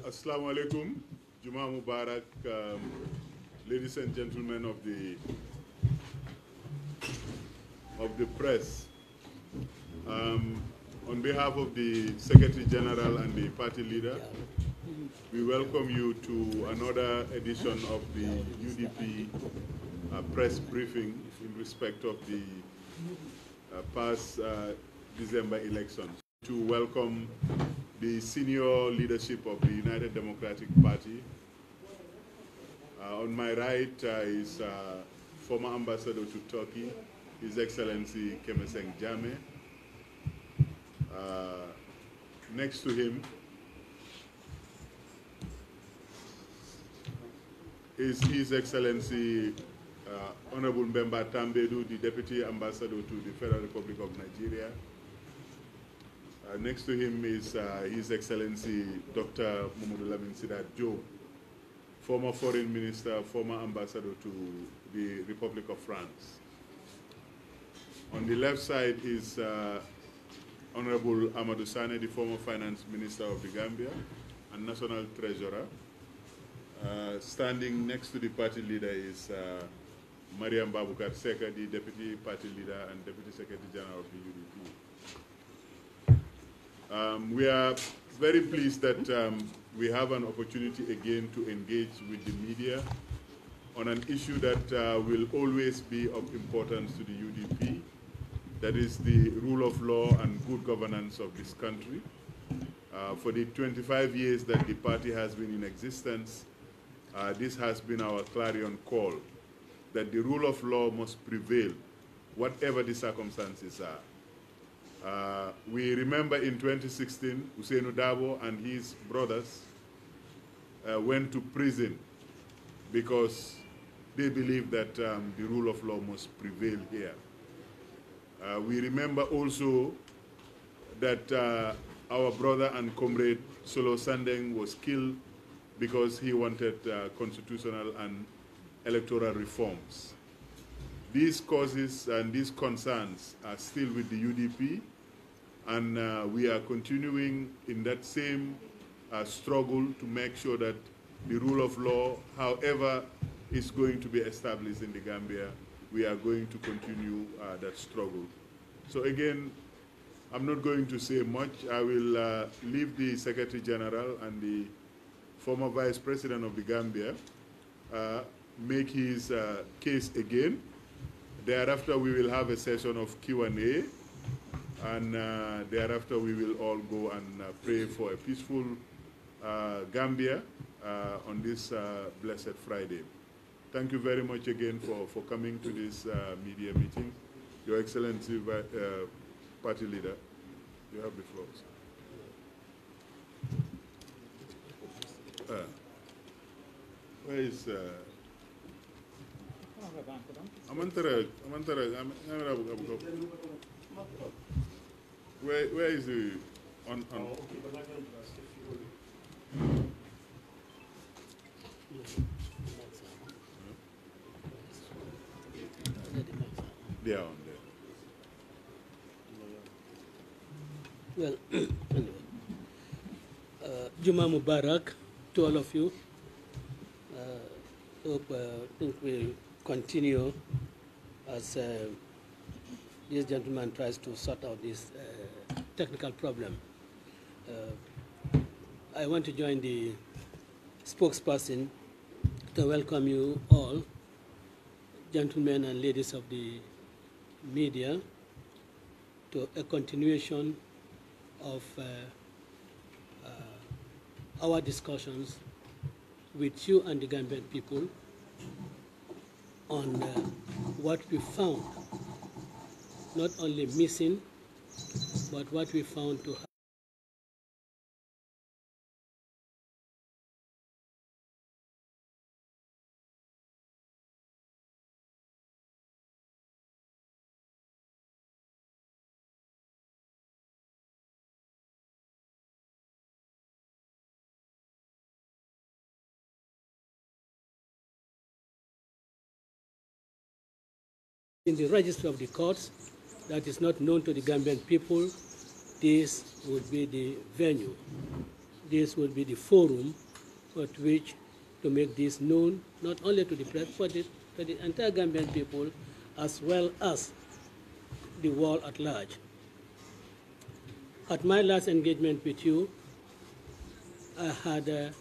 Assalamu alaikum, Juma Mubarak, ladies and gentlemen of the press. On behalf of the Secretary General and the party leader, we welcome you to another edition of the UDP press briefing in respect of the past December elections. To welcome the senior leadership of the United Democratic Party. On my right is former ambassador to Turkey, His Excellency 𝗨𝗪𝗃𝗃𝗀𝗃𝗀. Next to him is His Excellency Honorable Mbemba Tambedu, the Deputy Ambassador to the Federal Republic of Nigeria. Next to him is His Excellency Dr. Mamadou Lamine Sidat Diop, former Foreign Minister, former Ambassador to the Republic of France. On the left side is Honorable Amadou Sane, the former Finance Minister of the Gambia and National Treasurer. Standing next to the party leader is Mariam Baboucar Seka, the Deputy Party Leader and Deputy Secretary General of the UDP. We are very pleased that we have an opportunity again to engage with the media on an issue that will always be of importance to the UDP, that is the rule of law and good governance of this country. For the 25 years that the party has been in existence, this has been our clarion call, that the rule of law must prevail, whatever the circumstances are. We remember in 2016, Ousainou Darboe and his brothers went to prison because they believed that the rule of law must prevail here. We remember also that our brother and comrade Solo Sandeng was killed because he wanted constitutional and electoral reforms. These causes and these concerns are still with the UDP, and we are continuing in that same struggle to make sure that the rule of law, however is going to be established in the Gambia, we are going to continue that struggle. So again, I'm not going to say much. I will leave the Secretary General and the former Vice President of the Gambia make his case again. Thereafter, we will have a session of Q&A, and thereafter we will all go and pray for a peaceful Gambia on this blessed Friday. Thank you very much again for coming to this media meeting. Your Excellency, Party Leader, you have the floor. Where is... Where is the on? They are on there. Well, Juma Mubarak to all of you. Hope think we'll continue as this gentleman tries to sort out this technical problem. I want to join the spokesperson to welcome you all, gentlemen and ladies of the media, to a continuation of our discussions with you and the Gambian people on what we found, not only missing, but what we found to have in the register of the courts that is not known to the Gambian people. This would be the venue. this would be the forum at which to make this known, not only to the press, but to the entire Gambian people, as well as the world at large. At my last engagement with you, I had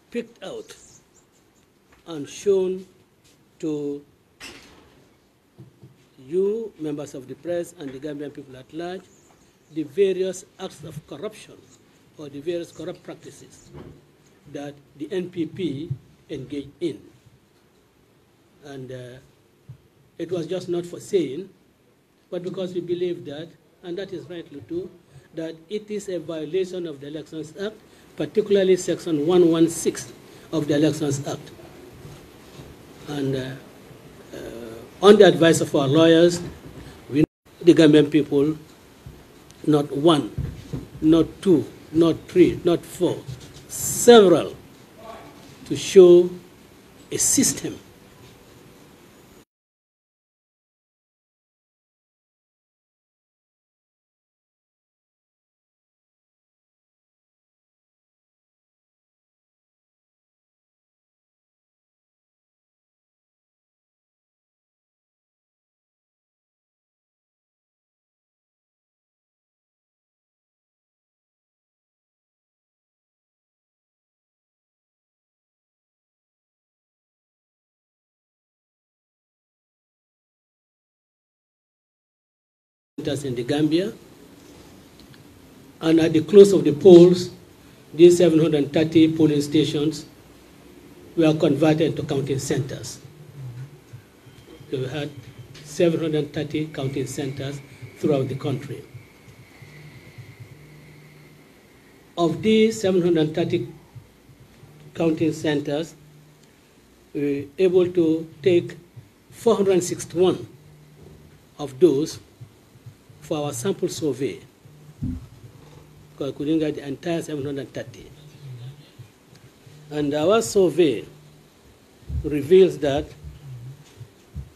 picked out and shown to you, members of the press, and the Gambian people at large, the various acts of corruption or the various corrupt practices that the NPP engaged in. And it was just not for saying, but because we believe that, and that is rightly too, that it is a violation of the Elections Act, particularly Section 116 of the Elections Act. And on the advice of our lawyers, we, the Gambian people, not one, not two, not three, not four, several, to show a system in the Gambia, and at the close of the polls, these 730 polling stations were converted to counting centers. So we had 730 counting centers throughout the country. Of these 730 counting centers, we were able to take 461 of those for our sample survey, because we couldn't get the entire 730. And our survey reveals that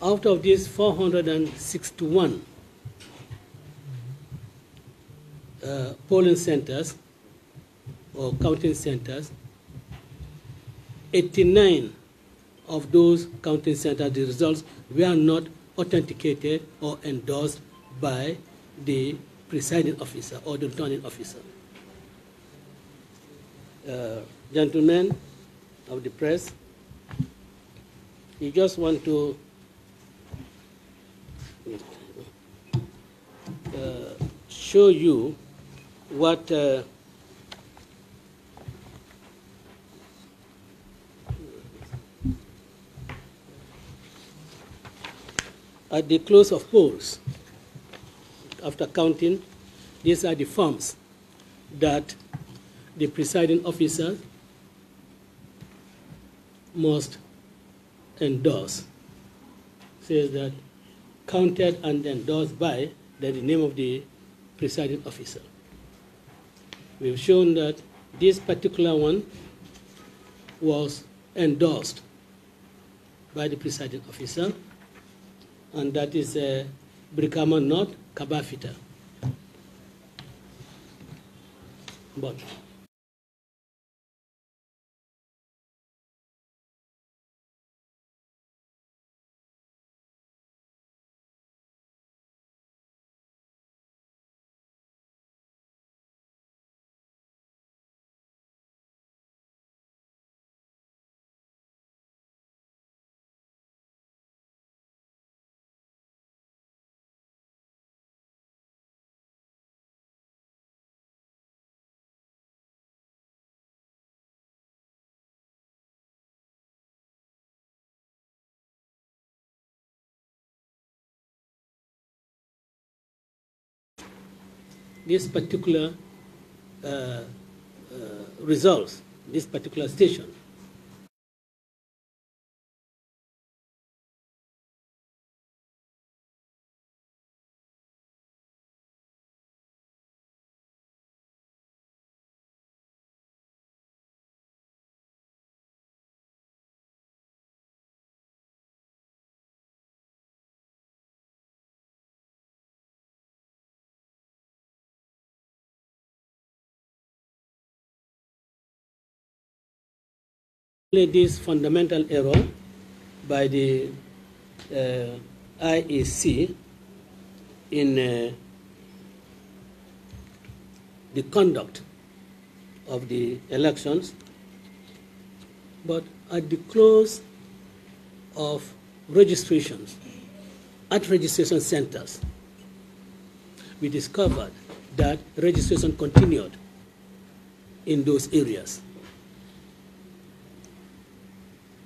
out of these 461 polling centers or counting centers, 89 of those counting centers, the results were not authenticated or endorsed by the presiding officer or the returning officer. Gentlemen of the press, you just want to show you what at the close of polls, after counting, these are the forms that the presiding officer must endorse. It says that counted and endorsed by the name of the presiding officer. We've shown that this particular one was endorsed by the presiding officer, and that is Brikama North, Kabafita. But this particular results, this particular station, This fundamental error by the IEC in the conduct of the elections, but at the close of registrations at registration centers, we discovered that registration continued in those areas.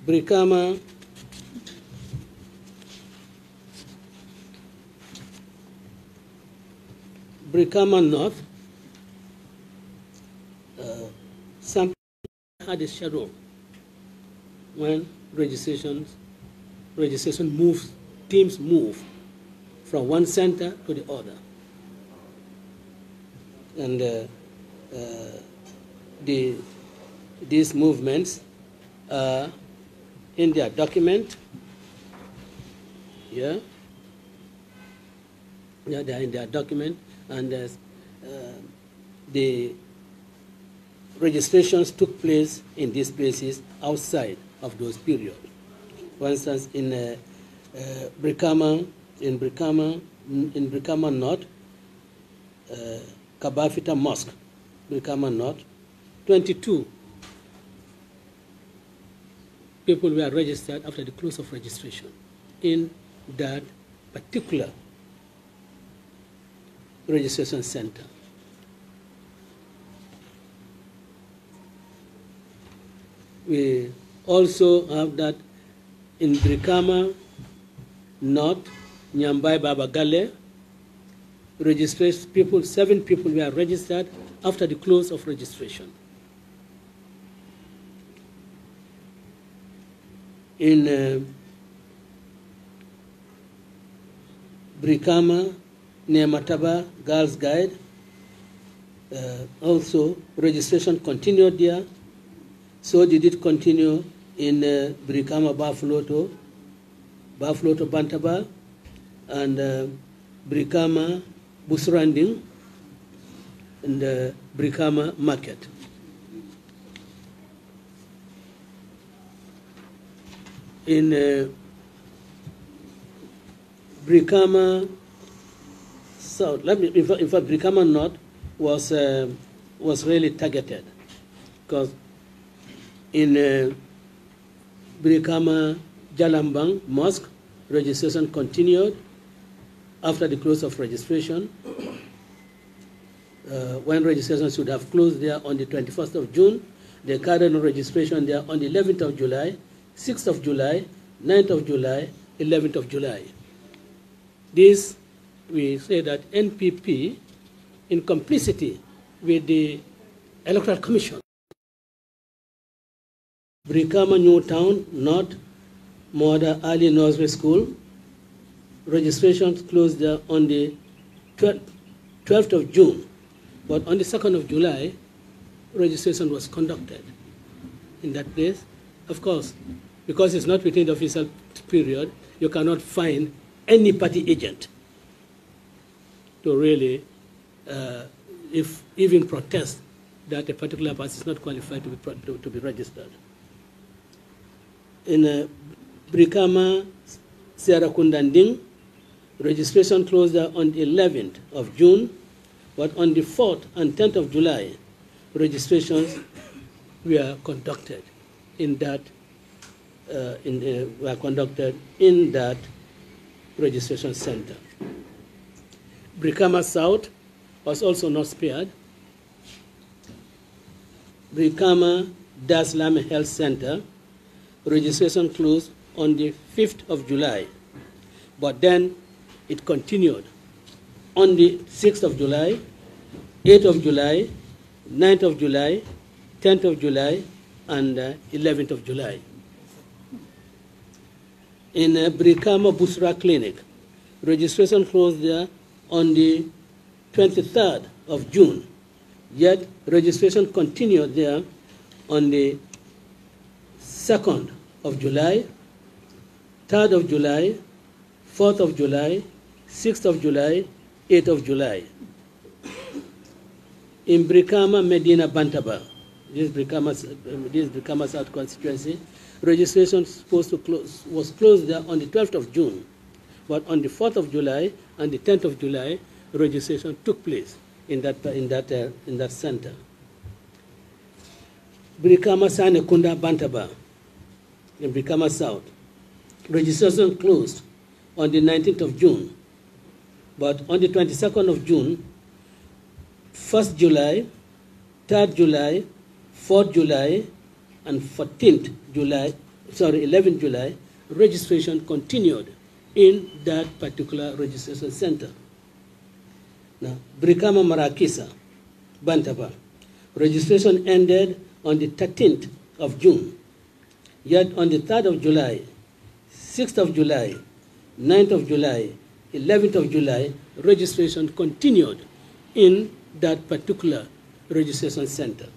Brikama North, some had a shadow when registration moves, teams move from one center to the other. And these movements are in their document. Yeah, they are in their document, and the registrations took place in these places outside of those periods. For instance, in Brikama North, 𝗨𝗶𝗏 Mosque, Brikama North, 22 people were registered after the close of registration in that particular registration center. We also have that in Brikama North, 𝗨𝗏𝗽𝗶 𝗨𝗏𝗃, 7 people were registered after the close of registration. In Brikama, near Mataba Girls Guide, also registration continued there. So did it continue in Brikama 𝗏𝗏𝗏 Bantaba, and Brikama Busranding, and Brikama Market. In Brikama South, in fact, Brikama North was really targeted, because in Brikama Jalambang Mosque, registration continued after the close of registration, when registration should have closed there on the 21st of June. They carried on registration there on the 11th of July, 6th of July, 9th of July, 11th of July. This, we say that NPP, in complicity with the Electoral Commission, Brikama New Town, North Moda Ali Nursery School, registrations closed there on the 12th of June, but on the 2nd of July, registration was conducted in that place. Of course, because it's not within the official period, you cannot find any party agent to really, if even protest that a particular party is not qualified to be registered. In Brikama Serakundanding, registration closed on the 11th of June, but on the 4th and 10th of July, registrations were conducted in that registration center. Brikama South was also not spared. Brikama 𝗏𝗏𝗏 Health Center, registration closed on the 5th of July, but then it continued on the 6th of July, 8th of July, 9th of July, 10th of July, and 11th of July. In Brikama Busra Clinic, registration closed there on the 23rd of June, yet registration continued there on the 2nd of July, 3rd of July, 4th of July, 6th of July, 8th of July. In Brikama Medina Bantaba, this Brikama South constituency. Registration was closed there on the 12th of June, but on the 4th of July and the 10th of July, registration took place in that center. Brikama Sanekunda Bantaba in Brikama South. Registration closed on the 19th of June, but on the 22nd of June, 1st July, 3rd July, 4th July, and 11th July, registration continued in that particular registration center. Now, Brikama Marakisa, Bantaba, registration ended on the 13th of June. Yet on the 3rd of July, 6th of July, 9th of July, 11th of July, registration continued in that particular registration center.